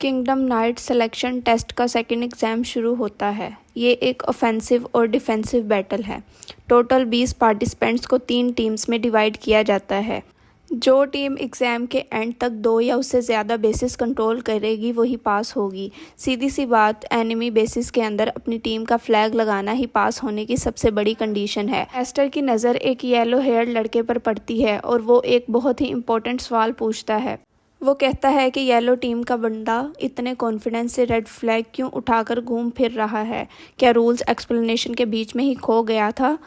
Kingdom night selection test का second exam शुरू होता है। ये एक ऑफेंसिव और डिफेंसिव बैटल है। टोटल 20 पार्टिसिपेंट्स को 3 टीम्स में डिवाइड किया जाता है। जो टीम एग्ज़ाम के एंड तक 2 या उससे ज़्यादा बेसिस कंट्रोल करेगी वही पास होगी। सीधी सी बात, एनिमी बेसिस के अंदर अपनी टीम का फ्लैग लगाना ही पास होने की सबसे बड़ी कंडीशन है। एस्टर की नज़र एक येलो हेयर लड़के पर पड़ती है और वो एक बहुत ही इम्पोर्टेंट सवाल पूछता है। वो कहता है कि येलो टीम का बंदा इतने कॉन्फिडेंस से रेड फ्लैग क्यों उठाकर घूम फिर रहा है? क्या रूल्स एक्सप्लेनेशन के बीच में ही खो गया था?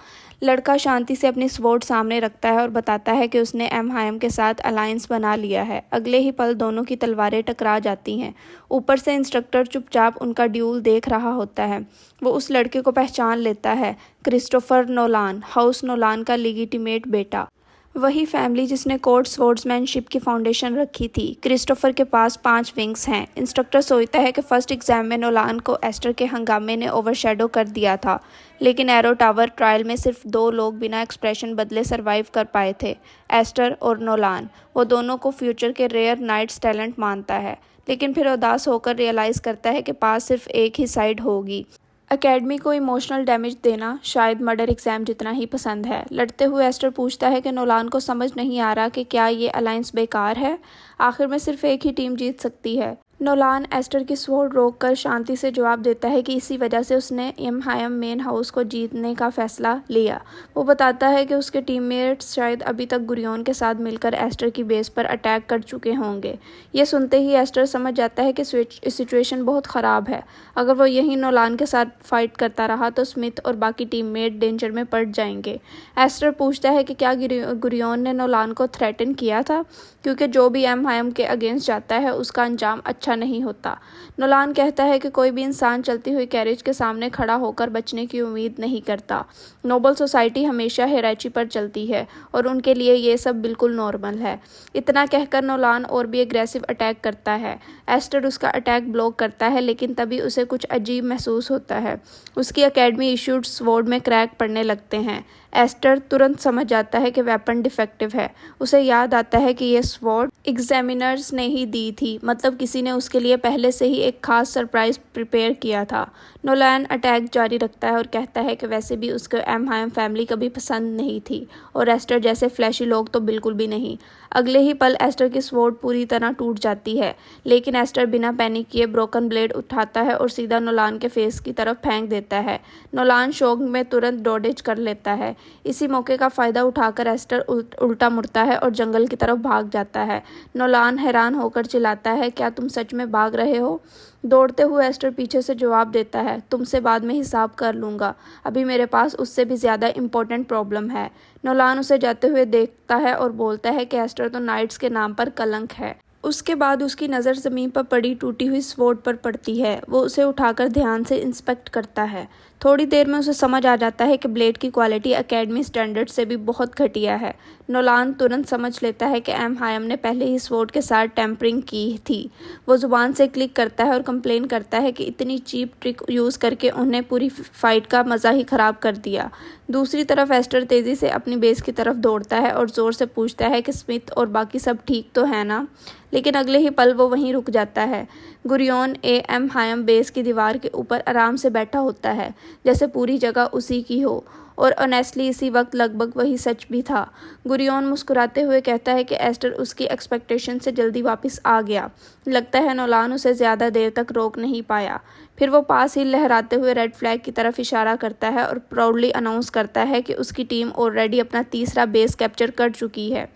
लड़का शांति से अपनी स्वॉर्ड सामने रखता है और बताता है कि उसने एमहायम के साथ अलायंस बना लिया है। अगले ही पल दोनों की तलवारें टकरा जाती हैं। ऊपर से इंस्ट्रक्टर चुपचाप उनका ड्यूल देख रहा होता है। वो उस लड़के को पहचान लेता है, क्रिस्टोफर नोलान, हाउस नोलान का लीजिटिमेट बेटा। वही फैमिली जिसने कोर्ट स्वॉर्ड्समैनशिप की फाउंडेशन रखी थी। क्रिस्टोफर के पास 5 विंग्स हैं। इंस्ट्रक्टर सोचता है कि फर्स्ट एग्जाम में नोलान को एस्टर के हंगामे ने ओवरशैडो कर दिया था, लेकिन एरो टावर ट्रायल में सिर्फ 2 लोग बिना एक्सप्रेशन बदले सरवाइव कर पाए थे, एस्टर और नोलान। वो दोनों को फ्यूचर के रेयर नाइट्स टैलेंट मानता है, लेकिन फिर उदास होकर रियलाइज़ करता है कि पास सिर्फ एक ही साइड होगी। एकेडमी को इमोशनल डैमेज देना शायद मर्डर एग्जाम जितना ही पसंद है। लड़ते हुए एस्टर पूछता है कि नोलान को समझ नहीं आ रहा कि क्या ये अलायंस बेकार है। आखिर में सिर्फ एक ही टीम जीत सकती है। नोलान एस्टर की स्वॉर्ड रोककर शांति से जवाब देता है कि इसी वजह से उसने एमहायम मेन हाउस को जीतने का फैसला लिया। वो बताता है कि उसके टीममेट्स शायद अभी तक गुरियोन के साथ मिलकर एस्टर की बेस पर अटैक कर चुके होंगे। ये सुनते ही एस्टर समझ जाता है कि सिचुएशन बहुत ख़राब है। अगर वो यहीं नोलान के साथ फाइट करता रहा तो स्मिथ और बाकी टीममेट डेंजर में पड़ जाएंगे। एस्टर पूछता है कि क्या गुरियोन ने नोलान को थ्रेटन किया था, क्योंकि जो भी एमहायम के अगेंस्ट जाता है उसका अंजाम अच्छा नहीं होता। नोलान कहता है कि कोई भी इंसान चलती हुई कैरेज के सामने खड़ा होकर बचने की उम्मीद नहीं करता। नोबल सोसाइटी हमेशा हिराची पर चलती है और उनके लिए ये सब बिल्कुल नॉर्मल है। इतना कहकर नोलान और भी एग्रेसिव अटैक करता है। एस्टर उसका अटैक ब्लॉक करता है, लेकिन तभी उसे कुछ अजीब महसूस होता है। उसकी एकेडमी इश्यूड स्वॉर्ड में क्रैक पड़ने लगते हैं। एस्टर तुरंत समझ जाता है कि वेपन डिफेक्टिव है। उसे याद आता है कि यह स्वॉर्ड एग्जामिनर्स ने ही दी थी, मतलब किसी ने उसके लिए पहले से ही एक खास सरप्राइज प्रिपेयर किया था। नोलान अटैक जारी रखता है और कहता है कि वैसे भी उसको एमहायम फैमिली कभी पसंद नहीं थी और एस्टर जैसे फ्लैशी लोग तो बिल्कुल भी नहीं। अगले ही पल एस्टर की स्वॉर्ड पूरी तरह टूट जाती है, लेकिन एस्टर बिना पैनिक किए ब्रोकन ब्लेड उठाता है और सीधा नोलान के फेस की तरफ फेंक देता है। नोलान शॉक में तुरंत डॉडेज कर लेता है। इसी मौके का फ़ायदा उठाकर एस्टर उल्टा मुड़ता है और जंगल की तरफ भाग जाता है। नोलान हैरान होकर चिल्लाता है, क्या तुम सच में भाग रहे हो? दौड़ते हुए एस्टर पीछे से जवाब देता है, तुमसे बाद में हिसाब कर लूँगा, अभी मेरे पास उससे भी ज़्यादा इम्पोर्टेंट प्रॉब्लम है। नोलान उसे जाते हुए देखता है और बोलता है कि एस्टर तो नाइट्स के नाम पर कलंक है। उसके बाद उसकी नज़र ज़मीन पर पड़ी टूटी हुई स्वॉर्ड पर पड़ती है। वो उसे उठाकर ध्यान से इंस्पेक्ट करता है। थोड़ी देर में उसे समझ आ जाता है कि ब्लेड की क्वालिटी एकेडमी स्टैंडर्ड से भी बहुत घटिया है। नोलान तुरंत समझ लेता है कि एमहायम ने पहले ही स्वॉर्ड के साथ टेम्परिंग की थी। वो ज़ुबान से क्लिक करता है और कंप्लेन करता है कि इतनी चीप ट्रिक यूज़ करके उन्हें पूरी फाइट का मज़ा ही ख़राब कर दिया। दूसरी तरफ एस्टर तेज़ी से अपनी बेस की तरफ दौड़ता है और ज़ोर से पूछता है कि स्मिथ और बाकी सब ठीक तो है ना, लेकिन अगले ही पल वो वहीं रुक जाता है। गुरियोन एमहायम बेस की दीवार के ऊपर आराम से बैठा होता है, जैसे पूरी जगह उसी की हो, और ऑनेस्टली इसी वक्त लगभग वही सच भी था। गुरियोन मुस्कुराते हुए कहता है कि एस्टर उसकी एक्सपेक्टेशन से जल्दी वापस आ गया। लगता है नोलान उसे ज़्यादा देर तक रोक नहीं पाया। फिर वो पास ही लहराते हुए रेड फ्लैग की तरफ इशारा करता है और प्राउडली अनाउंस करता है कि उसकी टीम ऑलरेडी अपना तीसरा बेस कैप्चर कर चुकी है।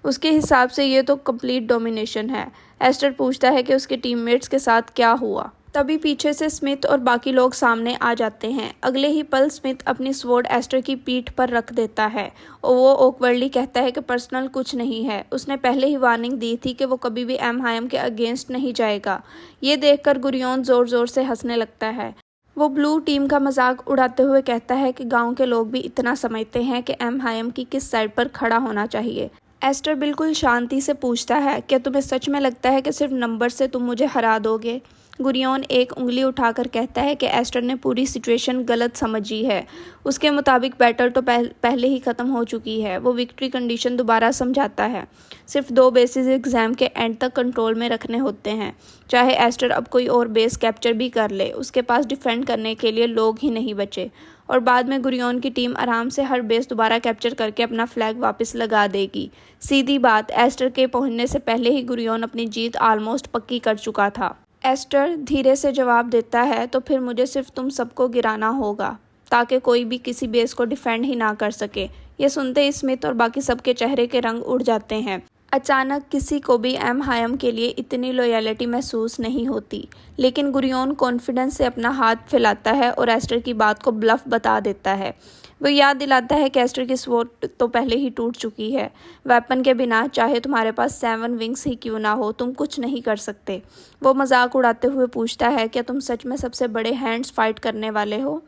उसके हिसाब से ये तो कंप्लीट डोमिनेशन है। एस्टर पूछता है कि उसके टीममेट्स के साथ क्या हुआ। तभी पीछे से स्मिथ और बाकी लोग सामने आ जाते हैं। अगले ही पल स्मिथ अपनी स्वॉर्ड एस्टर की पीठ पर रख देता है और वो ऑकवर्डली कहता है कि पर्सनल कुछ नहीं है। उसने पहले ही वार्निंग दी थी कि वो कभी भी एमहायम के अगेंस्ट नहीं जाएगा। ये देखकर गुरियोन ज़ोर ज़ोर से हंसने लगता है। वो ब्लू टीम का मजाक उड़ाते हुए कहता है कि गाँव के लोग भी इतना समझते हैं कि एमहायम की किस साइड पर खड़ा होना चाहिए। एस्टर बिल्कुल शांति से पूछता है, क्या तुम्हें सच में लगता है कि सिर्फ नंबर से तुम मुझे हरा दोगे? गुरियोन एक उंगली उठाकर कहता है कि एस्टर ने पूरी सिचुएशन गलत समझी है। उसके मुताबिक बैटल तो पहले ही ख़त्म हो चुकी है। वो विक्ट्री कंडीशन दोबारा समझाता है। सिर्फ 2 बेसिस एग्ज़ाम के एंड तक कंट्रोल में रखने होते हैं। चाहे एस्टर अब कोई और बेस कैप्चर भी कर ले, उसके पास डिफेंड करने के लिए लोग ही नहीं बचे। और बाद में गुरियोन की टीम आराम से हर बेस दोबारा कैप्चर करके अपना फ्लैग वापस लगा देगी। सीधी बात, एस्टर के पहुंचने से पहले ही गुरियोन अपनी जीत ऑलमोस्ट पक्की कर चुका था। एस्टर धीरे से जवाब देता है, तो फिर मुझे सिर्फ तुम सबको गिराना होगा ताकि कोई भी किसी बेस को डिफेंड ही ना कर सके। ये सुनते ही स्मिथ और बाकी सबके चेहरे के रंग उड़ जाते हैं। अचानक किसी को भी एम हायम के लिए इतनी लॉयल्टी महसूस नहीं होती, लेकिन गुरियोन कॉन्फिडेंस से अपना हाथ फैलाता है और एस्टर की बात को ब्लफ बता देता है। वो याद दिलाता है कि एस्टर की स्वॉर्ड तो पहले ही टूट चुकी है। वेपन के बिना चाहे तुम्हारे पास 7 विंग्स ही क्यों ना हो, तुम कुछ नहीं कर सकते। वो मजाक उड़ाते हुए पूछता है, क्या तुम सच में सबसे बड़े हैंड्स फाइट करने वाले हो?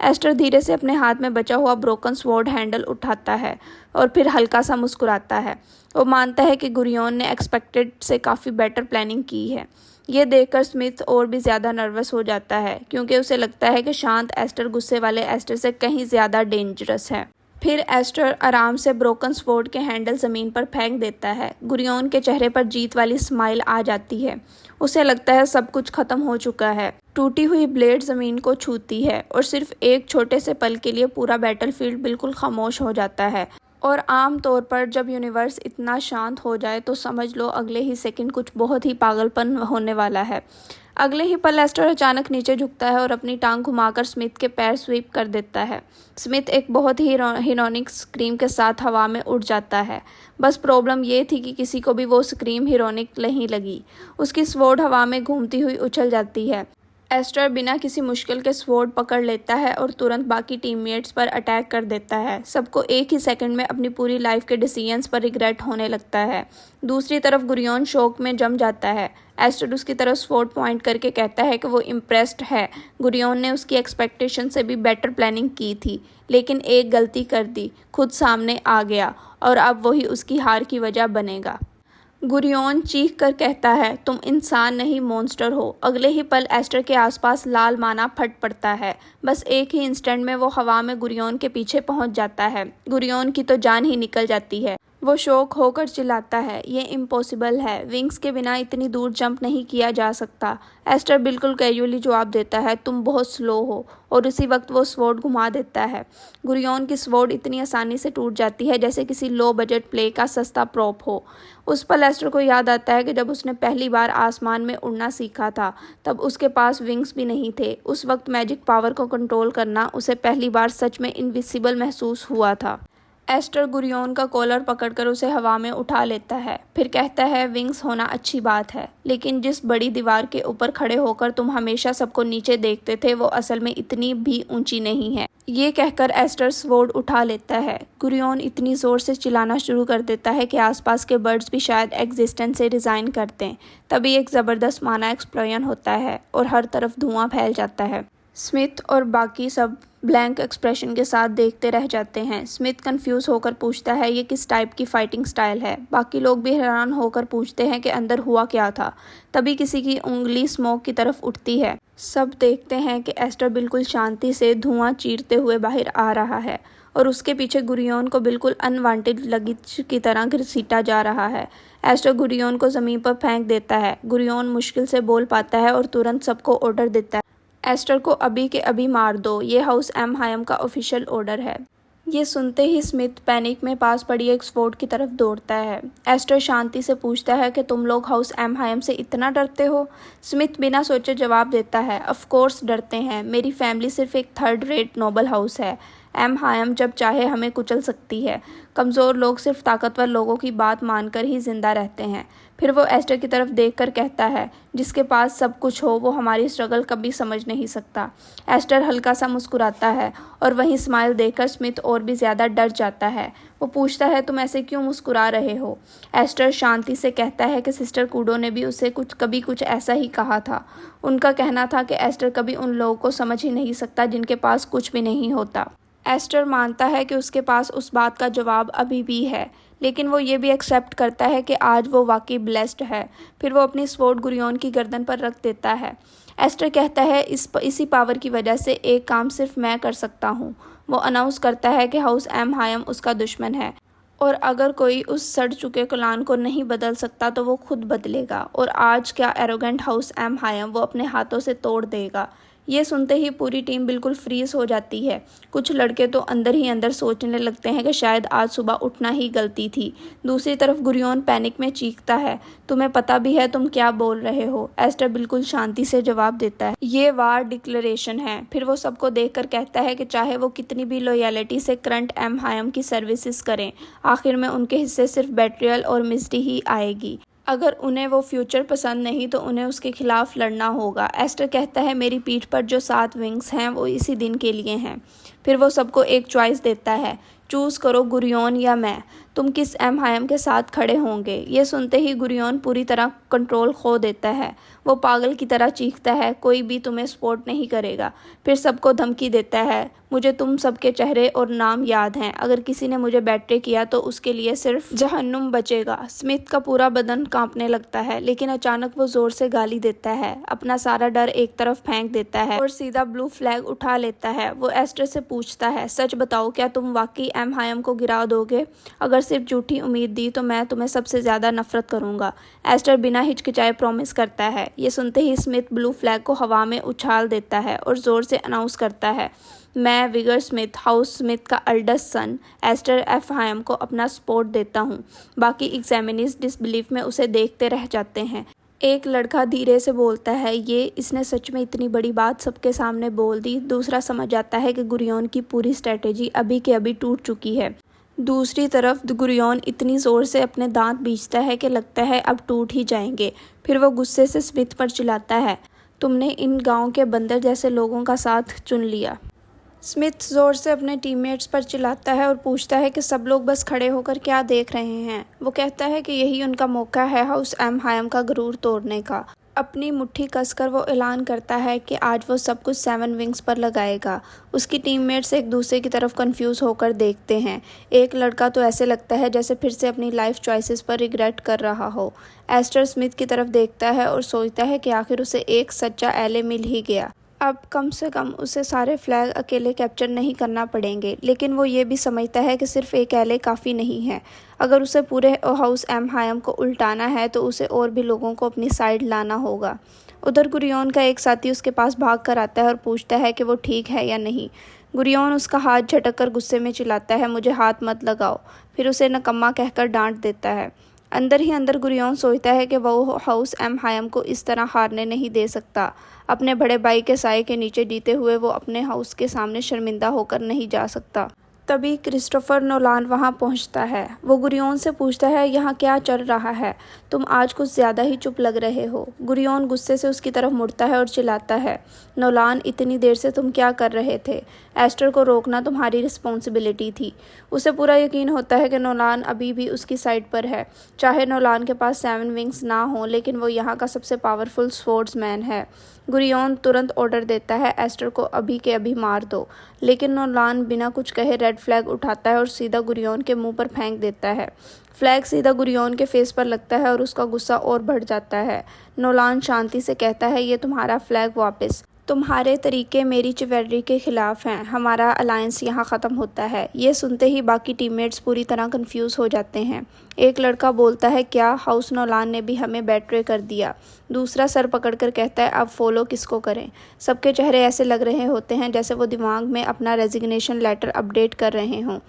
एस्टर धीरे से अपने हाथ में बचा हुआ ब्रोकन स्वॉर्ड हैंडल उठाता है और फिर हल्का सा मुस्कुराता है। वो मानता है कि गुरियोन ने एक्सपेक्टेड से काफ़ी बेटर प्लानिंग की है। ये देखकर स्मिथ और भी ज़्यादा नर्वस हो जाता है, क्योंकि उसे लगता है कि शांत एस्टर गुस्से वाले एस्टर से कहीं ज़्यादा डेंजरस है। फिर एस्टर आराम से ब्रोकन स्वॉर्ड के हैंडल ज़मीन पर फेंक देता है। गुरियोन के चेहरे पर जीत वाली स्माइल आ जाती है। उसे लगता है सब कुछ खत्म हो चुका है। टूटी हुई ब्लेड ज़मीन को छूती है और सिर्फ एक छोटे से पल के लिए पूरा बैटलफील्ड बिल्कुल खामोश हो जाता है। और आम तौर पर जब यूनिवर्स इतना शांत हो जाए तो समझ लो अगले ही सेकंड कुछ बहुत ही पागलपन होने वाला है। अगले ही पल एस्टर अचानक नीचे झुकता है और अपनी टांग घुमाकर स्मिथ के पैर स्वीप कर देता है। स्मिथ एक बहुत ही हीरोनिक स्क्रीम के साथ हवा में उड़ जाता है। बस प्रॉब्लम ये थी कि किसी को भी वो स्क्रीम हीरोनिक नहीं लगी। उसकी स्वॉर्ड हवा में घूमती हुई उछल जाती है। एस्टर बिना किसी मुश्किल के स्वॉर्ड पकड़ लेता है और तुरंत बाकी टीममेट्स पर अटैक कर देता है। सबको एक ही सेकंड में अपनी पूरी लाइफ के डिसीजंस पर रिग्रेट होने लगता है। दूसरी तरफ गुरियोन शौक में जम जाता है। एस्टर उसकी तरफ स्वॉर्ड पॉइंट करके कहता है कि वो इम्प्रेस्ड है। गुरियोन ने उसकी एक्सपेक्टेशन से भी बेटर प्लानिंग की थी, लेकिन एक गलती कर दी, खुद सामने आ गया और अब वही उसकी हार की वजह बनेगा। गुरियोन चीख कर कहता है, तुम इंसान नहीं मॉन्स्टर हो। अगले ही पल एस्टर के आसपास लाल माना फट पड़ता है। बस एक ही इंस्टेंट में वो हवा में गुरियोन के पीछे पहुंच जाता है। गुरियोन की तो जान ही निकल जाती है। वो शौक होकर चिल्लाता है, ये इम्पॉसिबल है, विंग्स के बिना इतनी दूर जंप नहीं किया जा सकता। एस्टर बिल्कुल कैजुअली जवाब देता है, तुम बहुत स्लो हो, और उसी वक्त वो स्वॉर्ड घुमा देता है। गुरियोन की स्वॉर्ड इतनी आसानी से टूट जाती है जैसे किसी लो बजट प्ले का सस्ता प्रॉप हो। उस पल एस्टर को याद आता है कि जब उसने पहली बार आसमान में उड़ना सीखा था तब उसके पास विंग्स भी नहीं थे। उस वक्त मैजिक पावर को कंट्रोल करना उसे पहली बार सच में इनविजिबल महसूस हुआ था। एस्टर गुरियोन का कॉलर पकड़कर उसे हवा में उठा लेता है, फिर कहता है, विंग्स होना अच्छी बात है, लेकिन जिस बड़ी दीवार के ऊपर खड़े होकर तुम हमेशा सबको नीचे देखते थे वो असल में इतनी भी ऊंची नहीं है। ये कहकर एस्टर स्वॉर्ड उठा लेता है। गुरियोन इतनी जोर से चिल्लाना शुरू कर देता है कि आसपास के बर्ड्स भी शायद एग्जिस्टेंस से रिजाइन कर दें। तभी एक ज़बरदस्त माना एक्सप्लोजन होता है और हर तरफ धुआं फैल जाता है। स्मिथ और बाकी सब ब्लैंक एक्सप्रेशन के साथ देखते रह जाते हैं। स्मिथ कंफ्यूज होकर पूछता है, ये किस टाइप की फाइटिंग स्टाइल है? बाकी लोग भी हैरान होकर पूछते हैं कि अंदर हुआ क्या था। तभी किसी की उंगली स्मोक की तरफ उठती है। सब देखते हैं कि एस्टर बिल्कुल शांति से धुआं चीरते हुए बाहर आ रहा है और उसके पीछे गुरियोन को बिल्कुल अनवांटेड लगेज की तरह घसीटा जा रहा है। एस्टर गुरियोन को ज़मीन पर फेंक देता है। गुरियोन मुश्किल से बोल पाता है और तुरंत सबको ऑर्डर देता है, एस्टर को अभी के अभी मार दो, ये हाउस एम हायम का ऑफिशियल ऑर्डर है। ये सुनते ही स्मिथ पैनिक में पास पड़ी एक स्वॉर्ड की तरफ दौड़ता है। एस्टर शांति से पूछता है कि तुम लोग हाउस एम हायम से इतना डरते हो? स्मिथ बिना सोचे जवाब देता है, ऑफ कोर्स डरते हैं, मेरी फैमिली सिर्फ एक 3rd रेट नोबल हाउस है। एम हायम जब चाहे हमें कुचल सकती है। कमज़ोर लोग सिर्फ ताकतवर लोगों की बात मानकर ही जिंदा रहते हैं। फिर वो एस्टर की तरफ देखकर कहता है, जिसके पास सब कुछ हो वो हमारी स्ट्रगल कभी समझ नहीं सकता। एस्टर हल्का सा मुस्कुराता है और वही स्माइल देखकर स्मिथ और भी ज़्यादा डर जाता है। वो पूछता है, तुम ऐसे क्यों मुस्कुरा रहे हो? एस्टर शांति से कहता है कि सिस्टर कूडो ने भी उसे कभी कुछ ऐसा ही कहा था। उनका कहना था कि एस्टर कभी उन लोगों को समझ ही नहीं सकता जिनके पास कुछ भी नहीं होता। एस्टर मानता है कि उसके पास उस बात का जवाब अभी भी है, लेकिन वो ये भी एक्सेप्ट करता है कि आज वो वाकई ब्लेस्ड है। फिर वो अपनी स्वॉर्ड गुरियोन की गर्दन पर रख देता है। एस्टर कहता है इसी पावर की वजह से एक काम सिर्फ मैं कर सकता हूँ। वो अनाउंस करता है कि हाउस एम हायम उसका दुश्मन है और अगर कोई उस सड़ चुके क्लान को नहीं बदल सकता तो वो खुद बदलेगा, और आज क्या एरोगेंट हाउस एम हायम वो अपने हाथों से तोड़ देगा। ये सुनते ही पूरी टीम बिल्कुल फ्रीज हो जाती है। कुछ लड़के तो अंदर ही अंदर सोचने लगते हैं कि शायद आज सुबह उठना ही गलती थी। दूसरी तरफ गुरियोन पैनिक में चीखता है, तुम्हें पता भी है तुम क्या बोल रहे हो? एस्टर बिल्कुल शांति से जवाब देता है, ये वार डिक्लेरेशन है। फिर वो सबको देखकर कहता है कि चाहे वो कितनी भी लॉयल्टी से करंट एम हायम की सर्विसेज करें, आखिर में उनके हिस्से सिर्फ बेट्रियल और मिस्टी ही आएगी। अगर उन्हें वो फ्यूचर पसंद नहीं तो उन्हें उसके खिलाफ लड़ना होगा। एस्टर कहता है, मेरी पीठ पर जो 7 विंग्स हैं वो इसी दिन के लिए हैं। फिर वो सबको एक चॉइस देता है, चूज़ करो गुरियोन या मैं, तुम किस एम हायम के साथ खड़े होंगे। ये सुनते ही गुरियोन पूरी तरह कंट्रोल खो देता है। वो पागल की तरह चीखता है, कोई भी तुम्हें सपोर्ट नहीं करेगा। फिर सबको धमकी देता है, मुझे तुम सबके चेहरे और नाम याद हैं, अगर किसी ने मुझे बैटरे किया तो उसके लिए सिर्फ जहन्नुम बचेगा। स्मिथ का पूरा बदन कांपने लगता है, लेकिन अचानक वो जोर से गाली देता है, अपना सारा डर एक तरफ फेंक देता है और सीधा ब्लू फ्लैग उठा लेता है। वो एस्टर से पूछता है, सच बताओ, क्या तुम वाकई एम हायम को गिरा दोगे? अगर सिर्फ झूठी उम्मीद दी तो मैं तुम्हें सबसे ज़्यादा नफरत करूंगा। एस्टर बिना हिचकिचाए प्रॉमिस करता है। ये सुनते ही स्मिथ ब्लू फ्लैग को हवा में उछाल देता है और ज़ोर से अनाउंस करता है, मैं विगर स्मिथ, हाउस स्मिथ का एल्डेस्ट सन, एस्टर एफ हायम को अपना सपोर्ट देता हूँ। बाकी एग्जामिनीज डिसबिलीफ में उसे देखते रह जाते हैं। एक लड़का धीरे से बोलता है, ये इसने सच में इतनी बड़ी बात सबके सामने बोल दी। दूसरा समझ आता है कि गुरियोन की पूरी स्ट्रेटेजी अभी के अभी टूट चुकी है। दूसरी तरफ गुरियोन इतनी ज़ोर से अपने दांत बींचता है कि लगता है अब टूट ही जाएंगे। फिर वो गुस्से से स्मिथ पर चिल्लाता है, तुमने इन गांव के बंदर जैसे लोगों का साथ चुन लिया। स्मिथ ज़ोर से अपने टीममेट्स पर चिल्लाता है और पूछता है कि सब लोग बस खड़े होकर क्या देख रहे हैं। वो कहता है कि यही उनका मौका है हाउस एम हायम का गुरूर तोड़ने का। अपनी मुट्ठी कसकर वो ऐलान करता है कि आज वो सब कुछ 7 विंग्स पर लगाएगा। उसकी टीममेट्स एक दूसरे की तरफ कंफ्यूज होकर देखते हैं। एक लड़का तो ऐसे लगता है जैसे फिर से अपनी लाइफ चॉइसेस पर रिग्रेट कर रहा हो। एस्टर स्मिथ की तरफ देखता है और सोचता है कि आखिर उसे एक सच्चा एले मिल ही गया। अब कम से कम उसे सारे फ्लैग अकेले कैप्चर नहीं करना पड़ेंगे, लेकिन वो ये भी समझता है कि सिर्फ एक एले काफ़ी नहीं है। अगर उसे पूरे हाउस एम हायम को उल्टाना है तो उसे और भी लोगों को अपनी साइड लाना होगा। उधर गुरियोन का एक साथी उसके पास भाग कर आता है और पूछता है कि वो ठीक है या नहीं। गुरियोन उसका हाथ झटक कर गुस्से में चिल्लाता है, मुझे हाथ मत लगाओ। फिर उसे नकम्मा कहकर डांट देता है। अंदर ही अंदर गुरियोन सोचता है कि वो हाउस एम हायम को इस तरह हारने नहीं दे सकता। अपने बड़े भाई के साए के नीचे जीते हुए वो अपने हाउस के सामने शर्मिंदा होकर नहीं जा सकता। तभी क्रिस्टोफर नोलान वहां पहुंचता है। वो गुरियोन से पूछता है, यहाँ क्या चल रहा है? तुम आज कुछ ज़्यादा ही चुप लग रहे हो। गुरियोन गुस्से से उसकी तरफ मुड़ता है और चिल्लाता है, नोलान, इतनी देर से तुम क्या कर रहे थे? एस्टर को रोकना तुम्हारी रिस्पॉन्सिबिलिटी थी। उसे पूरा यकीन होता है कि नोलान अभी भी उसकी साइड पर है। चाहे नोलान के पास 7 विंग्स ना हो, लेकिन वो यहाँ का सबसे पावरफुल स्वॉर्ड्समैन है। गुरियोन तुरंत ऑर्डर देता है, एस्टर को अभी के अभी मार दो। लेकिन नोलान बिना कुछ कहे रेड फ्लैग उठाता है और सीधा गुरियोन के मुंह पर फेंक देता है। फ्लैग सीधा गुरियोन के फेस पर लगता है और उसका गुस्सा और बढ़ जाता है। नोलान शांति से कहता है, ये तुम्हारा फ्लैग वापस। तुम्हारे तरीके मेरी चिवेलरी के खिलाफ हैं। हमारा अलायंस यहाँ ख़त्म होता है। ये सुनते ही बाकी टीममेट्स पूरी तरह कंफ्यूज हो जाते हैं। एक लड़का बोलता है, क्या हाउस नोलान ने भी हमें बैटरे कर दिया? दूसरा सर पकड़कर कहता है, अब फॉलो किसको करें? सबके चेहरे ऐसे लग रहे होते हैं जैसे वो दिमाग में अपना रेजिग्नेशन लेटर अपडेट कर रहे हों।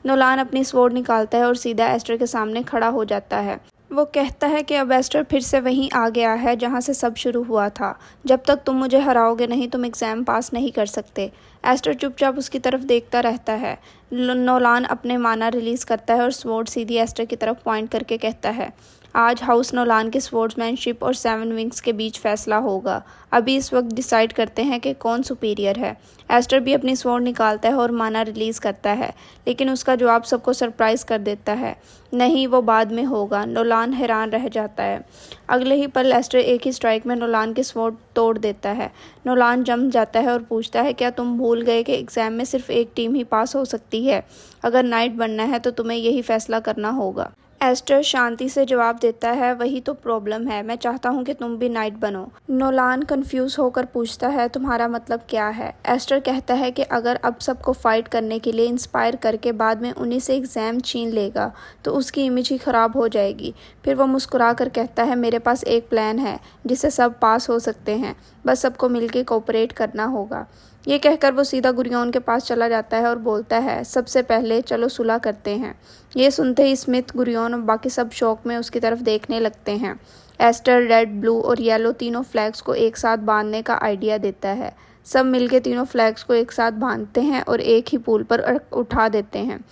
नोलान अपनी स्वॉर्ड निकालता है और सीधा एस्टर के सामने खड़ा हो जाता है। वो कहता है कि अब एस्टर फिर से वहीं आ गया है जहाँ से सब शुरू हुआ था। जब तक तुम मुझे हराओगे नहीं तुम एग्ज़ाम पास नहीं कर सकते। एस्टर चुपचाप उसकी तरफ देखता रहता है। नोलान अपने माना रिलीज़ करता है और स्वॉर्ड सीधी एस्टर की तरफ पॉइंट करके कहता है, आज हाउस नोलान के स्पोर्ट्समैनशिप और सेवन विंग्स के बीच फैसला होगा। अभी इस वक्त डिसाइड करते हैं कि कौन सुपीरियर है। एस्टर भी अपनी स्वॉर्ड निकालता है और माना रिलीज़ करता है, लेकिन उसका जवाब सबको सरप्राइज कर देता है। नहीं, वो बाद में होगा। नोलान हैरान रह जाता है। अगले ही पल एस्टर एक ही स्ट्राइक में नोलान की स्वॉर्ड तोड़ देता है। नोलान जम जाता है और पूछता है, क्या तुम भूल गए कि एग्ज़ाम में सिर्फ एक टीम ही पास हो सकती है? अगर नाइट बनना है तो तुम्हें यही फैसला करना होगा। एस्टर शांति से जवाब देता है, वही तो प्रॉब्लम है, मैं चाहता हूँ कि तुम भी नाइट बनो। नोलान कंफ्यूज होकर पूछता है, तुम्हारा मतलब क्या है? एस्टर कहता है कि अगर अब सबको फाइट करने के लिए इंस्पायर करके बाद में उन्हीं से एग्ज़ाम छीन लेगा तो उसकी इमेज ही ख़राब हो जाएगी। फिर वो मुस्कुरा कर कहता है, मेरे पास एक प्लान है जिससे सब पास हो सकते हैं, बस सबको मिलकर कोऑपरेट करना होगा। ये कहकर वो सीधा गुरियोन के पास चला जाता है और बोलता है, सबसे पहले चलो सुलह करते हैं। ये सुनते ही स्मिथ, गुरियोन और बाकी सब शौक में उसकी तरफ देखने लगते हैं। एस्टर रेड, ब्लू और येलो तीनों फ्लैग्स को एक साथ बांधने का आइडिया देता है। सब मिलके तीनों फ्लैग्स को एक साथ बांधते हैं और एक ही पुल पर उठा देते हैं।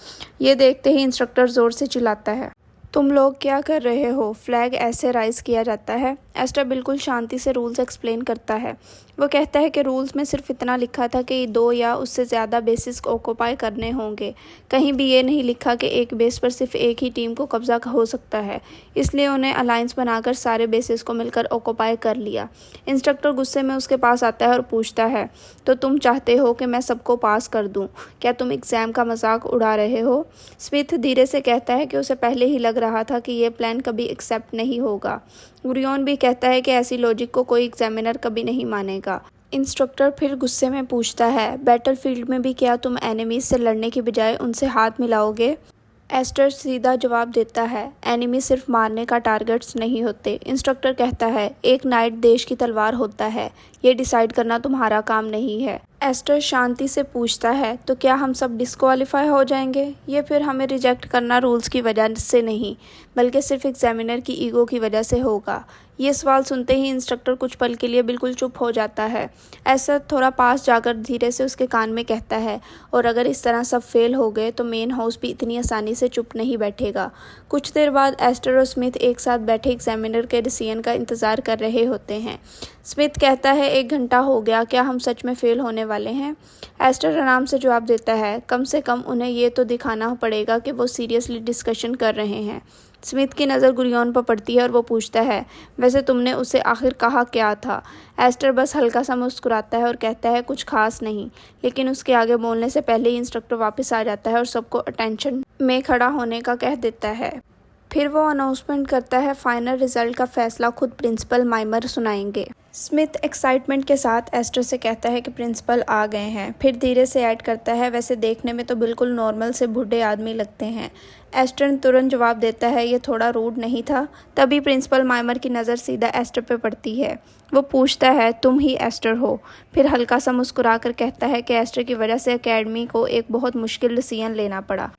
ये देखते ही इंस्ट्रक्टर ज़ोर से चिल्लाता है, तुम लोग क्या कर रहे हो? फ्लैग ऐसे राइज किया जाता है। एस्टर बिल्कुल शांति से रूल्स एक्सप्लेन करता है। वो कहता है कि रूल्स में सिर्फ इतना लिखा था कि 2 या उससे ज़्यादा बेसिस ऑक्यूपाई करने होंगे। कहीं भी ये नहीं लिखा कि एक बेस पर सिर्फ एक ही टीम को कब्जा हो सकता है। इसलिए उन्हें अलायंस बनाकर सारे बेसिस को मिलकर ऑक्यूपाई कर लिया। इंस्ट्रक्टर गुस्से में उसके पास आता है और पूछता है, तो तुम चाहते हो कि मैं सबको पास कर दूं? क्या तुम एग्ज़ाम का मजाक उड़ा रहे हो? स्मिथ धीरे से कहता है कि उसे पहले ही लग रहा था कि यह प्लान कभी एक्सेप्ट नहीं होगा। गुरियोन भी कहता है कि ऐसी लॉजिक को कोई एग्जामिनर कभी नहीं मानेगा। इंस्ट्रक्टर फिर गुस्से में पूछता है, बैटलफील्ड में भी क्या तुम एनिमीज से लड़ने की बजाय उनसे हाथ मिलाओगे? एस्टर सीधा जवाब देता है, एनिमी सिर्फ मारने का टारगेट्स नहीं होते। इंस्ट्रक्टर कहता है, एक नाइट देश की तलवार होता है, ये डिसाइड करना तुम्हारा काम नहीं है। एस्टर शांति से पूछता है, तो क्या हम सब डिस्क्वालीफाई हो जाएंगे? ये फिर हमें रिजेक्ट करना रूल्स की वजह से नहीं, बल्कि सिर्फ एग्जामिनर की ईगो की वजह से होगा। ये सवाल सुनते ही इंस्ट्रक्टर कुछ पल के लिए बिल्कुल चुप हो जाता है। ऐसा थोड़ा पास जाकर धीरे से उसके कान में कहता है, और अगर इस तरह सब फेल हो गए तो मेन हाउस भी इतनी आसानी से चुप नहीं बैठेगा। कुछ देर बाद एस्टर और स्मिथ एक साथ बैठे एग्जामिनर के डिसीजन का इंतज़ार कर रहे होते हैं। स्मिथ कहता है, 1 घंटा हो गया, क्या हम सच में फेल होने वाले हैं? एस्टर आराम से जवाब देता है, कम से कम उन्हें ये तो दिखाना पड़ेगा कि वो सीरियसली डिस्कशन कर रहे हैं। स्मिथ की नज़र गुरियोन पर पड़ती है और वो पूछता है, वैसे तुमने उसे आखिर कहा क्या था? एस्टर बस हल्का सा मुस्कुराता है और कहता है, कुछ खास नहीं। लेकिन उसके आगे बोलने से पहले ही इंस्ट्रक्टर वापस आ जाता है और सबको अटेंशन में खड़ा होने का कह देता है। फिर वो अनाउंसमेंट करता है, फाइनल रिजल्ट का फैसला खुद प्रिंसिपल माइमर सुनाएंगे। स्मिथ एक्साइटमेंट के साथ एस्टर से कहता है कि प्रिंसिपल आ गए हैं। फिर धीरे से ऐड करता है, वैसे देखने में तो बिल्कुल नॉर्मल से बूढ़े आदमी लगते हैं। एस्टर तुरंत जवाब देता है, ये थोड़ा रूड नहीं था? तभी प्रिंसिपल माइमर की नज़र सीधा एस्टर पे पड़ती है। वो पूछता है, तुम ही एस्टर हो? फिर हल्का सा मुस्कुरा कर कहता है कि एस्टर की वजह से एकेडमी को एक बहुत मुश्किल डिसीजन लेना पड़ा।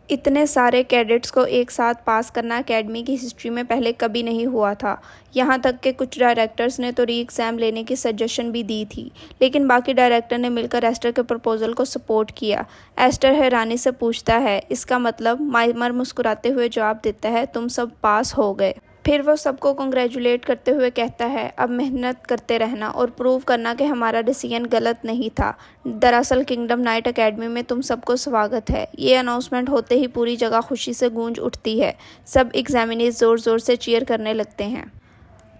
इतने सारे कैडेट्स को एक साथ पास करना एकेडमी की हिस्ट्री में पहले कभी नहीं हुआ था। यहाँ तक कि कुछ डायरेक्टर्स ने तो री एग्ज़ाम लेने की सजेशन भी दी थी, लेकिन बाकी डायरेक्टर ने मिलकर एस्टर के प्रपोजल को सपोर्ट किया। एस्टर हैरानी से पूछता है, इसका मतलब? माइमर मुस्कुराते हुए जवाब देता है, तुम सब पास हो गए। फिर वो सबको कंग्रेचुलेट करते हुए कहता है, अब मेहनत करते रहना और प्रूव करना कि हमारा डिसीजन गलत नहीं था। दरअसल किंगडम नाइट एकेडमी में तुम सबको स्वागत है। ये अनाउंसमेंट होते ही पूरी जगह खुशी से गूंज उठती है। सब एग्जामिनीज ज़ोर ज़ोर से चीयर करने लगते हैं।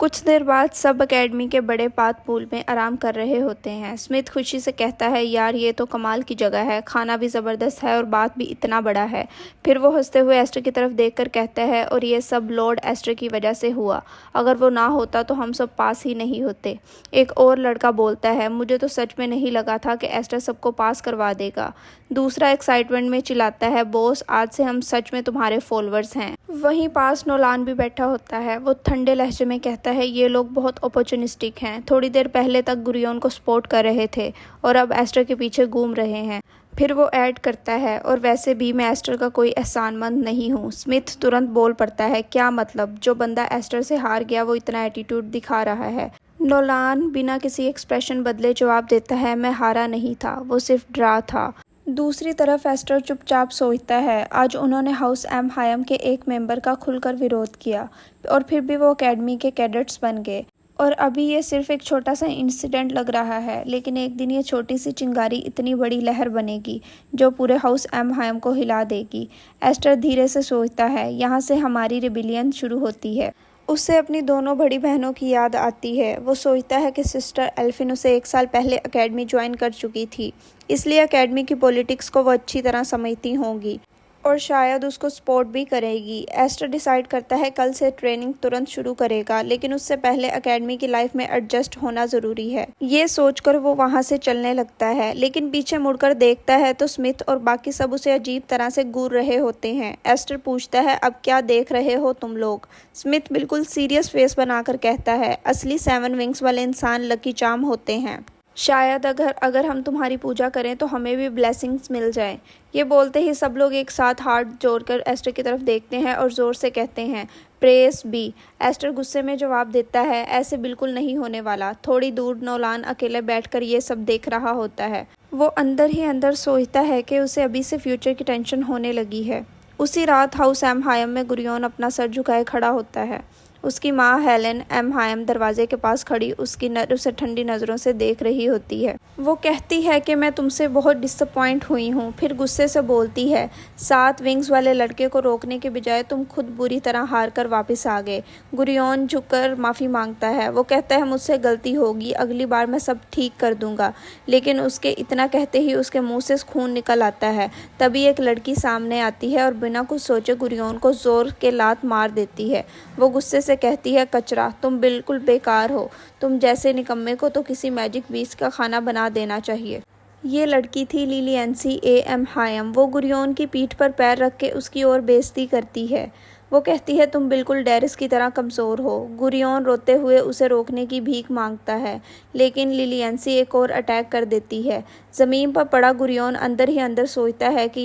कुछ देर बाद सब एकेडमी के बड़े पात पूल में आराम कर रहे होते हैं। स्मिथ खुशी से कहता है, यार ये तो कमाल की जगह है, खाना भी ज़बरदस्त है और बात भी इतना बड़ा है। फिर वो हंसते हुए एस्टर की तरफ देखकर कहता है, और ये सब लॉर्ड एस्टर की वजह से हुआ। अगर वो ना होता तो हम सब पास ही नहीं होते। एक और लड़का बोलता है, मुझे तो सच में नहीं लगा था कि एस्टर सबको पास करवा देगा। दूसरा एक्साइटमेंट में चिल्लाता है, बॉस आज से हम सच में तुम्हारे फॉलोअर्स हैं। वहीं पास नोलान भी बैठा होता है। वो ठंडे लहजे में कहता है, ये लोग बहुत अपॉर्चुनिस्टिक हैं। थोड़ी देर पहले तक गुरियोन को सपोर्ट कर रहे थे और अब एस्टर के पीछे घूम रहे हैं। फिर वो ऐड करता है, और वैसे भी मैं एस्टर का कोई एहसानमंद नहीं हूँ। स्मिथ तुरंत बोल पड़ता है, क्या मतलब? जो बंदा एस्टर से हार गया वो इतना एटीट्यूड दिखा रहा है। नोलान बिना किसी एक्सप्रेशन बदले जवाब देता है, मैं हारा नहीं था, वो सिर्फ ड्रा था। दूसरी तरफ एस्टर चुपचाप सोचता है। आज उन्होंने हाउस एम हायम के एक मेंबर का खुलकर विरोध किया और फिर भी वो एकेडमी के कैडेट्स बन गए। और अभी ये सिर्फ एक छोटा सा इंसिडेंट लग रहा है, लेकिन एक दिन ये छोटी सी चिंगारी इतनी बड़ी लहर बनेगी जो पूरे हाउस एम हायम को हिला देगी। एस्टर धीरे से सोचता है, यहाँ से हमारी रिबिलियन शुरू होती है। उसे अपनी दोनों बड़ी बहनों की याद आती है। वो सोचता है कि सिस्टर एल्फिन उसे 1 साल पहले एकेडमी ज्वाइन कर चुकी थी, इसलिए एकेडमी की पॉलिटिक्स को वो अच्छी तरह समझती होंगी और शायद उसको सपोर्ट भी करेगी। एस्टर डिसाइड करता है कल से ट्रेनिंग तुरंत शुरू करेगा, लेकिन उससे पहले एकेडमी की लाइफ में एडजस्ट होना ज़रूरी है। ये सोचकर वो वहाँ से चलने लगता है, लेकिन पीछे मुड़कर देखता है तो स्मिथ और बाकी सब उसे अजीब तरह से घूर रहे होते हैं। एस्टर पूछता है, अब क्या देख रहे हो तुम लोग? स्मिथ बिल्कुल सीरियस फेस बनाकर कहता है, असली 7 विंग्स वाले इंसान लकी चार्म होते हैं। शायद अगर हम तुम्हारी पूजा करें तो हमें भी ब्लेसिंग्स मिल जाए। ये बोलते ही सब लोग एक साथ हाथ जोड़कर एस्टर की तरफ देखते हैं और ज़ोर से कहते हैं, प्रेस बी। एस्टर गुस्से में जवाब देता है, ऐसे बिल्कुल नहीं होने वाला। थोड़ी दूर नोलान अकेले बैठकर ये सब देख रहा होता है। वो अंदर ही अंदर सोचता है कि उसे अभी से फ्यूचर की टेंशन होने लगी है। उसी रात हाउस एम हायम में गुरियोन अपना सर झुकाए खड़ा होता है। उसकी माँ हेलेन एम हायम दरवाजे के पास खड़ी उसे ठंडी नज़रों से देख रही होती है। वो कहती है कि मैं तुमसे बहुत डिसअपॉइंट हुई हूँ। फिर गुस्से से बोलती है, 7 विंग्स वाले लड़के को रोकने के बजाय तुम खुद बुरी तरह हार कर वापस आ गए। गुरियोन झुककर माफ़ी मांगता है। वो कहता है, मुझसे गलती होगी, अगली बार मैं सब ठीक कर दूंगा। लेकिन उसके इतना कहते ही उसके मुँह से खून निकल आता है। तभी एक लड़की सामने आती है और बिना कुछ सोचे गुरियोन को जोर के लात मार देती है। वो गुस्से से कहती है, कचरा, तुम बिल्कुल बेकार हो। तुम जैसे निकम्मे को तो किसी मैजिक बीस्ट का खाना बना देना चाहिए। ये लड़की थी लिलियंसी ए एम हायम। वो गुरियोन की पीठ पर पैर रख के उसकी ओर बेइज्जती करती है। वो कहती है, तुम बिल्कुल डेरिस की तरह कमज़ोर हो। गुरियोन रोते हुए उसे रोकने की भीख मांगता है, लेकिन लिलियंसी एक और अटैक कर देती है। ज़मीन पर पड़ा गुरियोन अंदर ही अंदर सोचता है कि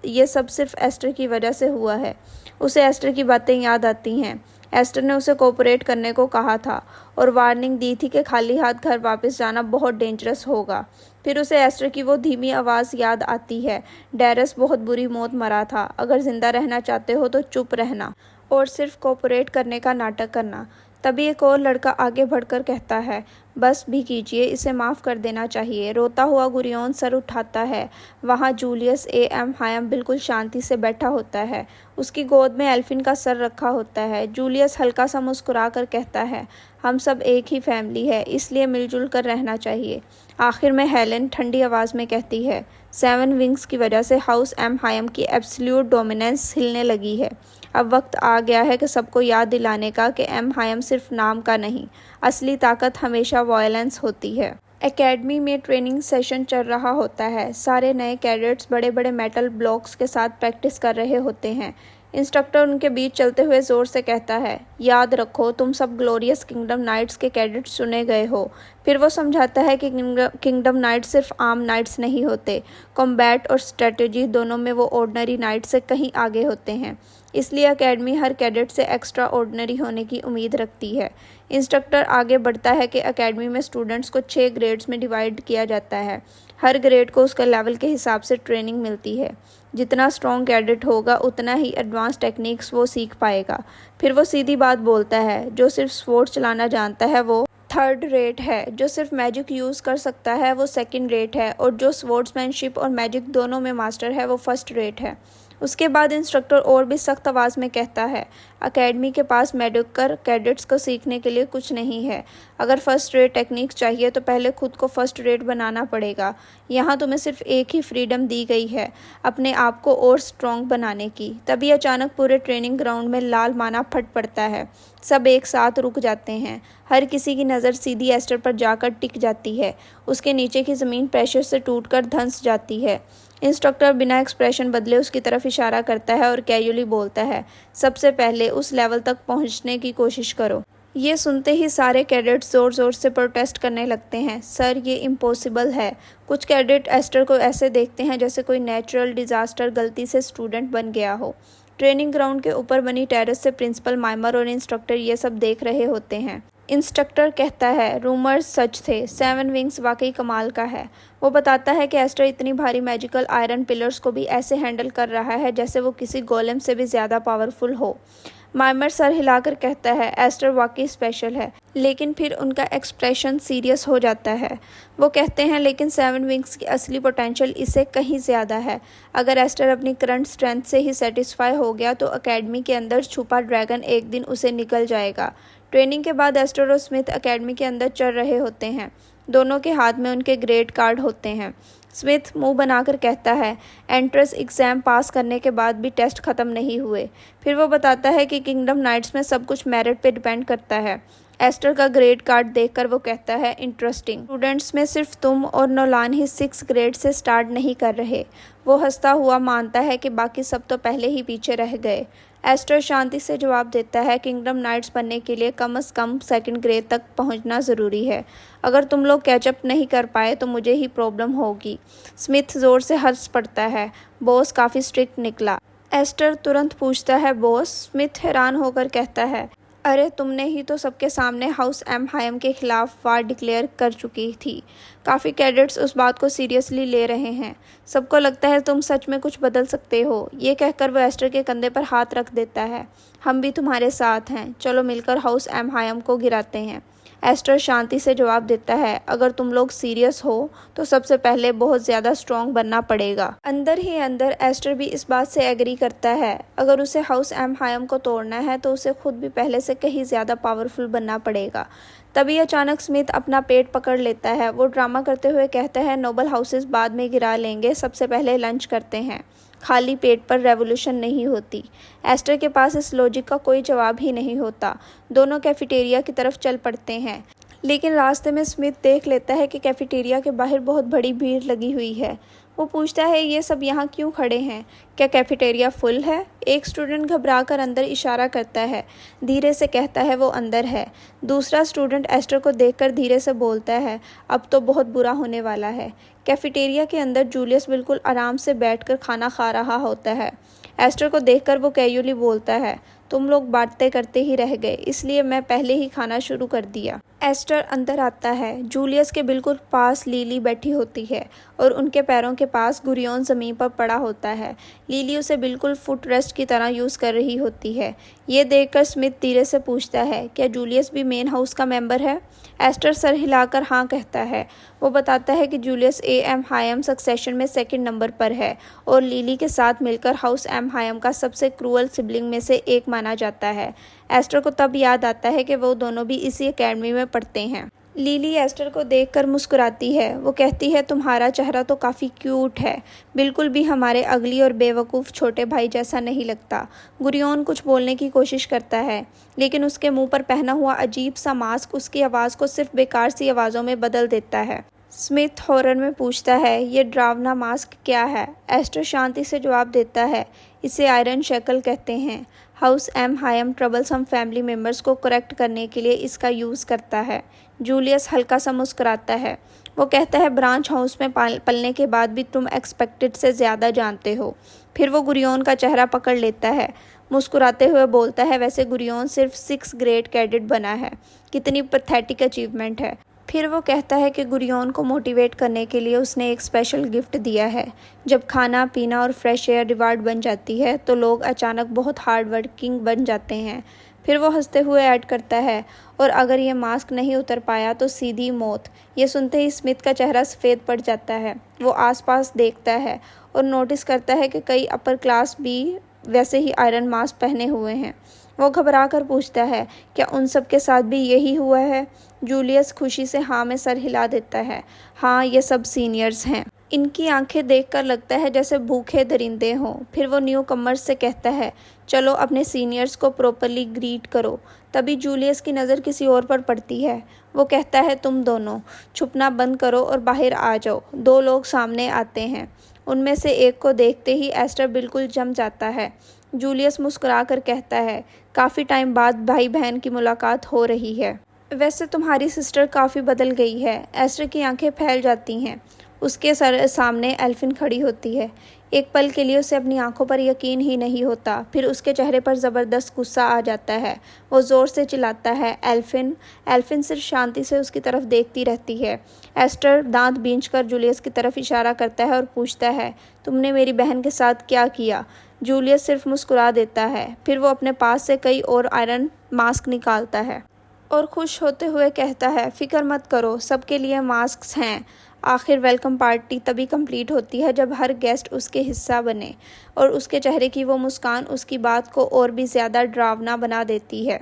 ये सब सिर्फ एस्टर की वजह से हुआ है। उसे एस्टर की बातें याद आती हैं। एस्टर ने उसे कोऑपरेट करने को कहा था और वार्निंग दी थी कि खाली हाथ घर वापस जाना बहुत डेंजरस होगा। फिर उसे एस्टर की वो धीमी आवाज़ याद आती है, डेरेस बहुत बुरी मौत मरा था। अगर ज़िंदा रहना चाहते हो तो चुप रहना और सिर्फ कोऑपरेट करने का नाटक करना। तभी एक और लड़का आगे बढ़कर कहता है, बस भी कीजिए, इसे माफ़ कर देना चाहिए। रोता हुआ गुरियोन सर उठाता है। वहाँ जूलियस ए एम हायम बिल्कुल शांति से बैठा होता है। उसकी गोद में एल्फिन का सर रखा होता है। जूलियस हल्का सा मुस्कुरा कर कहता है, हम सब एक ही फैमिली है, इसलिए मिलजुल कर रहना चाहिए। आखिर में हेलेन ठंडी आवाज़ में कहती है, 7 विंग्स की वजह से हाउस एम हायम की एब्सोल्यूट डोमिनेंस हिलने लगी है। अब वक्त आ गया है कि सबको याद दिलाने का कि एम हायम सिर्फ नाम का नहीं, असली ताकत हमेशा वायलेंस होती है। एकेडमी में ट्रेनिंग सेशन चल रहा होता है। सारे नए कैडेट्स बड़े बड़े मेटल ब्लॉक्स के साथ प्रैक्टिस कर रहे होते हैं। इंस्ट्रक्टर उनके बीच चलते हुए ज़ोर से कहता है, याद रखो, तुम सब ग्लोरियस किंगडम नाइट्स के कैडेट्स चुने गए हो। फिर वो समझाता है कि किंगडम नाइट्स सिर्फ आम नाइट्स नहीं होते। कॉम्बैट और स्ट्रेटजी दोनों में वो ऑर्डिनरी नाइट से कहीं आगे होते हैं। इसलिए एकेडमी हर कैडेट से एक्स्ट्रा ऑर्डिनरी होने की उम्मीद रखती है। इंस्ट्रक्टर आगे बढ़ता है कि एकेडमी में स्टूडेंट्स को 6 ग्रेड्स में डिवाइड किया जाता है। हर ग्रेड को उसके लेवल के हिसाब से ट्रेनिंग मिलती है। जितना स्ट्रॉन्ग कैडेट होगा उतना ही एडवांस टेक्निक्स वो सीख पाएगा। फिर वो सीधी बात बोलता है, जो सिर्फ स्वॉर्ड चलाना जानता है वो 3rd रेट है, जो सिर्फ मैजिक यूज़ कर सकता है वो 2nd रेट है, और जो स्वॉर्ड्समैनशिप और मैजिक दोनों में मास्टर है वो 1st रेट है। उसके बाद इंस्ट्रक्टर और भी सख्त आवाज़ में कहता है, एकेडमी के पास मेडिकल कैडेट्स को सीखने के लिए कुछ नहीं है। अगर 1st रेट टेक्निक्स चाहिए तो पहले खुद को 1st रेट बनाना पड़ेगा। यहाँ तुम्हें सिर्फ एक ही फ्रीडम दी गई है, अपने आप को और स्ट्रॉन्ग बनाने की। तभी अचानक पूरे ट्रेनिंग ग्राउंड में लाल माना फट पड़ता है। सब एक साथ रुक जाते हैं। हर किसी की नज़र सीधी एस्टर पर जाकर टिक जाती है। उसके नीचे की ज़मीन प्रेशर से टूटकर धंस जाती है। इंस्ट्रक्टर बिना एक्सप्रेशन बदले उसकी तरफ इशारा करता है और कैजुअली बोलता है, सबसे पहले उस लेवल तक पहुंचने की कोशिश करो। ये सुनते ही सारे कैडेट्स ज़ोर ज़ोर से प्रोटेस्ट करने लगते हैं, सर ये इम्पॉसिबल है। कुछ कैडेट एस्टर को ऐसे देखते हैं जैसे कोई नेचुरल डिज़ास्टर गलती से स्टूडेंट बन गया हो। ट्रेनिंग ग्राउंड के ऊपर बनी टेरेस से प्रिंसिपल, माइमर और इंस्ट्रक्टर ये सब देख रहे होते हैं। इंस्ट्रक्टर कहता है रूमर्स सच थे, 7 विंग्स वाकई कमाल का है। वो बताता है कि एस्टर इतनी भारी मैजिकल आयरन पिलर्स को भी ऐसे हैंडल कर रहा है जैसे वो किसी गोलेम से भी ज़्यादा पावरफुल हो। माइमर सर हिलाकर कहता है एस्टर वाकई स्पेशल है, लेकिन फिर उनका एक्सप्रेशन सीरियस हो जाता है। वो कहते हैं लेकिन 7 विंग्स की असली पोटेंशियल इससे कहीं ज़्यादा है। अगर एस्टर अपनी करंट स्ट्रेंथ से ही सेटिस्फाई हो गया तो एकेडमी के अंदर छुपा ड्रैगन एक दिन उसे निकल जाएगा। ट्रेनिंग के बाद एस्टर और स्मिथ एकेडमी के अंदर चल रहे होते हैं। दोनों के हाथ में उनके ग्रेड कार्ड होते हैं। स्मिथ मुंह बनाकर कहता है एंट्रेंस एग्ज़ाम पास करने के बाद भी टेस्ट ख़त्म नहीं हुए। फिर वो बताता है कि किंगडम नाइट्स में सब कुछ मेरिट पे डिपेंड करता है। एस्टर का ग्रेड कार्ड देखकर वो कहता है इंटरेस्टिंग, स्टूडेंट्स में सिर्फ तुम और नोलान ही 6 ग्रेड से स्टार्ट नहीं कर रहे। वो हंसता हुआ मानता है कि बाकी सब तो पहले ही पीछे रह गए। एस्टर शांति से जवाब देता है किंगडम नाइट्स बनने के लिए कम से कम 2nd ग्रेड तक पहुंचना ज़रूरी है। अगर तुम लोग कैचअप नहीं कर पाए तो मुझे ही प्रॉब्लम होगी। स्मिथ ज़ोर से हंस पड़ता है, बॉस काफ़ी स्ट्रिक्ट निकला। एस्टर तुरंत पूछता है बॉस? स्मिथ हैरान होकर कहता है अरे तुमने ही तो सबके सामने हाउस एम हायम के खिलाफ वार डिक्लेयर कर चुकी थी। काफ़ी कैडेट्स उस बात को सीरियसली ले रहे हैं। सबको लगता है तुम सच में कुछ बदल सकते हो। ये कहकर वो एस्टर के कंधे पर हाथ रख देता है। हम भी तुम्हारे साथ हैं, चलो मिलकर हाउस एम हायम को गिराते हैं। एस्टर शांति से जवाब देता है अगर तुम लोग सीरियस हो तो सबसे पहले बहुत ज़्यादा स्ट्रॉन्ग बनना पड़ेगा। अंदर ही अंदर एस्टर भी इस बात से एग्री करता है। अगर उसे हाउस एम हायम को तोड़ना है तो उसे खुद भी पहले से कहीं ज़्यादा पावरफुल बनना पड़ेगा। तभी अचानक स्मिथ अपना पेट पकड़ लेता है। वो ड्रामा करते हुए कहता है नोबल हाउसेस बाद में गिरा लेंगे, सबसे पहले लंच करते हैं। खाली पेट पर रेवोल्यूशन नहीं होती। एस्टर के पास इस लॉजिक का कोई जवाब ही नहीं होता। दोनों कैफेटेरिया की तरफ चल पड़ते हैं, लेकिन रास्ते में स्मिथ देख लेता है कि कैफेटेरिया के बाहर बहुत बड़ी भीड़ लगी हुई है। वो पूछता है ये सब यहाँ क्यों खड़े हैं? क्या कैफेटेरिया फुल है? एक स्टूडेंट घबराकर अंदर इशारा करता है। धीरे से कहता है वो अंदर है। दूसरा स्टूडेंट एस्टर को देखकर धीरे से बोलता है अब तो बहुत बुरा होने वाला है। कैफेटेरिया के अंदर जूलियस बिल्कुल आराम से बैठकर खाना खा रहा होता है। एस्टर को देखकर वो कैजुअली बोलता है तुम लोग बातें करते ही रह गए, इसलिए मैं पहले ही खाना शुरू कर दिया। एस्टर अंदर आता है। जूलियस के बिल्कुल पास लीली बैठी होती है और उनके पैरों के पास गुरियोन ज़मीन पर पड़ा होता है। लीली उसे बिल्कुल फुट रेस्ट की तरह यूज़ कर रही होती है। ये देखकर स्मिथ धीरे से पूछता है क्या जूलियस भी मेन हाउस का मेंबर है? एस्टर सर हिलाकर हाँ कहता है। वो बताता है कि जूलियस एम हायम सक्सेशन में 2nd नंबर पर है और लीली के साथ मिलकर हाउस एम हायम का सबसे क्रूअल सिबलिंग में से एक माना जाता है। एस्टर को तब याद आता है कि वो दोनों भी इसी एकेडमी में पढ़ते हैं। लीली एस्टर को देखकर मुस्कुराती है। वो कहती है तुम्हारा चेहरा तो काफ़ी क्यूट है, बिल्कुल भी हमारे अगली और बेवकूफ़ छोटे भाई जैसा नहीं लगता। गुरियोन कुछ बोलने की कोशिश करता है, लेकिन उसके मुंह पर पहना हुआ अजीब सा मास्क उसकी आवाज़ को सिर्फ बेकार सी आवाज़ों में बदल देता है। स्मिथ हॉरर में पूछता है ये डरावना मास्क क्या है? एस्टर शांति से जवाब देता है इसे आयरन शैकल कहते हैं। हाउस एम हायम ट्रबलसम फैमिली मेम्बर्स को करेक्ट करने के लिए इसका यूज़ करता है। जूलियस हल्का सा मुस्कुराता है। वो कहता है ब्रांच हाउस में पलने के बाद भी तुम एक्सपेक्टेड से ज़्यादा जानते हो। फिर वो गुरियोन का चेहरा पकड़ लेता है। मुस्कुराते हुए बोलता है वैसे गुरियोन सिर्फ 6 ग्रेड कैडेट बना है, कितनी पैथेटिक अचीवमेंट है। फिर वो कहता है कि गुरियोन को मोटिवेट करने के लिए उसने एक स्पेशल गिफ्ट दिया है। जब खाना पीना और फ्रेश एयर रिवार्ड बन जाती है तो लोग अचानक बहुत हार्ड वर्किंग बन जाते हैं। फिर वो हंसते हुए ऐड करता है और अगर ये मास्क नहीं उतर पाया तो सीधी मौत। ये सुनते ही स्मिथ का चेहरा सफ़ेद पड़ जाता है। वो आसपास देखता है और नोटिस करता है कि कई अपर क्लास भी वैसे ही आयरन मास्क पहने हुए हैं। वो घबरा कर पूछता है क्या उन सब के साथ भी यही हुआ है? जूलियस खुशी से हाँ में सर हिला देता है। हाँ, ये सब सीनियर्स हैं। इनकी आंखें देखकर लगता है जैसे भूखे दरिंदे हों। फिर वो न्यू कमर्स से कहता है चलो अपने सीनियर्स को प्रॉपरली ग्रीट करो। तभी जूलियस की नज़र किसी और पर पड़ती है। वो कहता है तुम दोनों छुपना बंद करो और बाहर आ जाओ। 2 लोग सामने आते हैं। उनमें से एक को देखते ही एस्टर बिल्कुल जम जाता है। जूलियस मुस्कुराकर कहता है काफ़ी टाइम बाद भाई बहन की मुलाकात हो रही है। वैसे तुम्हारी सिस्टर काफ़ी बदल गई है। एस्टर की आंखें फैल जाती हैं। उसके सामने एल्फिन खड़ी होती है। एक पल के लिए उसे अपनी आंखों पर यकीन ही नहीं होता। फिर उसके चेहरे पर ज़बरदस्त गुस्सा आ जाता है। वो ज़ोर से चिल्लाता है, एल्फिन। एल्फिन सिर्फ शांति से उसकी तरफ देखती रहती है। एस्टर दांत बींचकर जूलियस की तरफ इशारा करता है और पूछता है, तुमने मेरी बहन के साथ क्या किया? जूलियस सिर्फ मुस्कुरा देता है। फिर वो अपने पास से कई और आयरन मास्क निकालता है और खुश होते हुए कहता है, फ़िक्र मत करो, सबके लिए मास्क्स हैं। आखिर वेलकम पार्टी तभी कंप्लीट होती है जब हर गेस्ट उसके हिस्सा बने, और उसके चेहरे की वो मुस्कान उसकी बात को और भी ज़्यादा डरावना बना देती है।